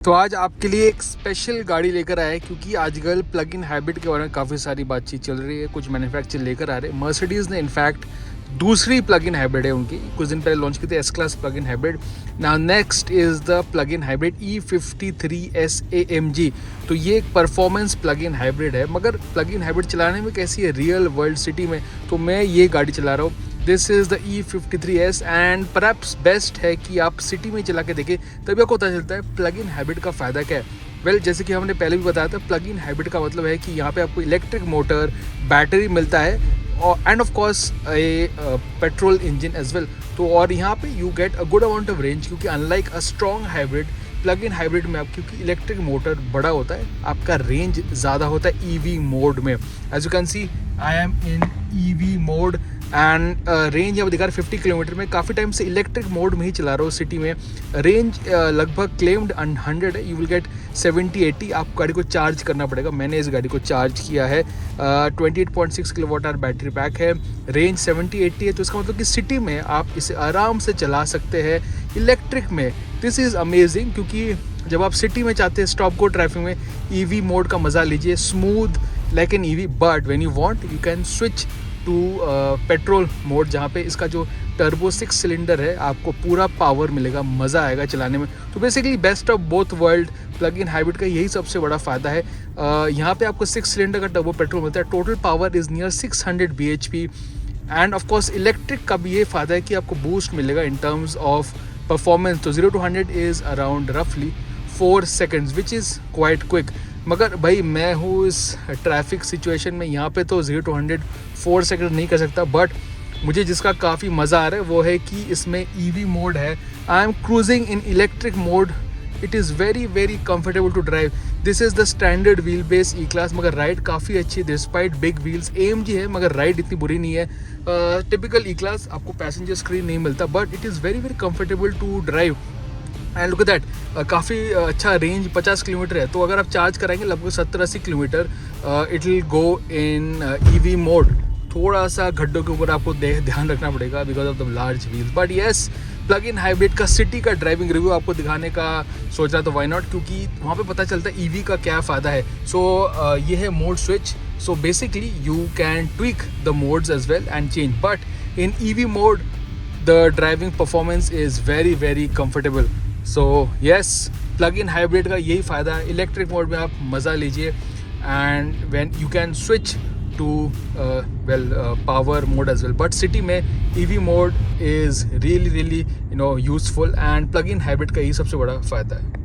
तो आज आपके लिए एक स्पेशल गाड़ी लेकर आया है क्योंकि आजकल प्लग इन हाइब्रिड के बारे में काफ़ी सारी बातचीत चल रही है। कुछ मैन्युफैक्चर लेकर आ रहे हैं। मर्सिडीज़ ने इनफैक्ट दूसरी प्लग इन हाइब्रिड है उनकी, कुछ दिन पहले लॉन्च की थी S class plug in hybrid. Now next is the plug in hybrid E53S AMG। तो ये एक परफॉर्मेंस प्लग इन हाइब्रिड है, मगर प्लग इन हाइब्रिड चलाने में कैसी है रियल वर्ल्ड सिटी में, तो मैं ये गाड़ी चला रहा हूँ। This is the E53S and perhaps best है कि आप सिटी में चला के देखें, तभी आपको पता चलता है प्लग इन हाइब्रिड का फ़ायदा क्या है। वेल जैसे कि हमने पहले भी बताया था, प्लग इन हाइब्रिड का मतलब है कि यहाँ पे आपको इलेक्ट्रिक मोटर, बैटरी मिलता है और and of course a petrol engine as well. तो और यहाँ पे you get a good amount of range, क्योंकि unlike a strong hybrid, plug in hybrid में आप क्योंकि इलेक्ट्रिक मोटर बड़ा होता है, आपका रेंज ज़्यादा होता है ईवी मोड में। As you can see I am in EV mode and range यहाँ दिखा रहा है 50 किलोमीटर में। काफ़ी टाइम से इलेक्ट्रिक मोड में ही चला रहा हूँ सिटी में। रेंज लगभग क्लेम्ड 100 है, यू विल गेट 70-80। आपको गाड़ी को चार्ज करना पड़ेगा। मैंने इस गाड़ी को चार्ज किया है। 28.6 किलोवाट आवर बैटरी पैक है, रेंज 70-80 है। तो इसका मतलब कि सिटी में आप इसे आराम से चला सकते हैं इलेक्ट्रिक में। दिस इज़ अमेजिंग, क्योंकि जब आप सिटी में चाहते हैं स्टॉप गो ट्रैफिक में, ईवी मोड का मज़ा लीजिए, smooth like an EV. But when you want you can switch to petrol mode, जहाँ पे इसका जो टर्बो 6 सिलेंडर है, आपको पूरा पावर मिलेगा, मज़ा आएगा चलाने में। तो basically best of both world plug in hybrid का यही सबसे बड़ा फ़ायदा है। यहाँ पे आपको 6 सिलेंडर का टर्बो पेट्रोल मिलता है। Total power is near 600 bhp and of course electric का भी ये फ़ायदा है कि आपको बूस्ट मिलेगा इन टर्म्स ऑफ परफॉर्मेंस। तो 0 to 100 इज़ अराउंड रफली 4 seconds which is quite quick. मगर भाई मैं हूँ इस ट्रैफिक सिचुएशन में, यहाँ पे तो 0 to 100 4 सेकंड नहीं कर सकता। बट मुझे जिसका काफ़ी मज़ा आ रहा है वो है कि इसमें ईवी मोड है। I am cruising in electric mode. It is very very comfortable to drive. This is the standard wheel base E class, मगर राइड काफ़ी अच्छी है डिस्पाइट बिग व्हील्स। AMG है मगर राइड इतनी बुरी नहीं है। टिपिकल ई क्लास आपको पैसेंजर स्क्रीन नहीं मिलता, but it is very very comfortable to drive. And look at that, काफ़ी अच्छा रेंज 50 किलोमीटर है। तो अगर आप चार्ज कराएंगे लगभग 70-80 kilometre, it will go in EV mode. थोड़ा सा गड्ढों के ऊपर आपको ध्यान रखना पड़ेगा because of the large wheels. But yes, plug in hybrid का सिटी का ड्राइविंग रिव्यू आपको दिखाने का सोच रहा, तो वाई नॉट, क्योंकि वहाँ पे पता चलता है ईवी का क्या फ़ायदा है। सो ये है mode switch. So basically you can tweak the modes as well and change, but in EV mode the driving performance is very very comfortable. So yes, plug in hybrid का यही फ़ायदा है। इलेक्ट्रिक मोड में आप मज़ा लीजिए and when you can switch to power mode as well. But city में EV mode is really really useful and plug in hybrid का यही सबसे बड़ा फ़ायदा है।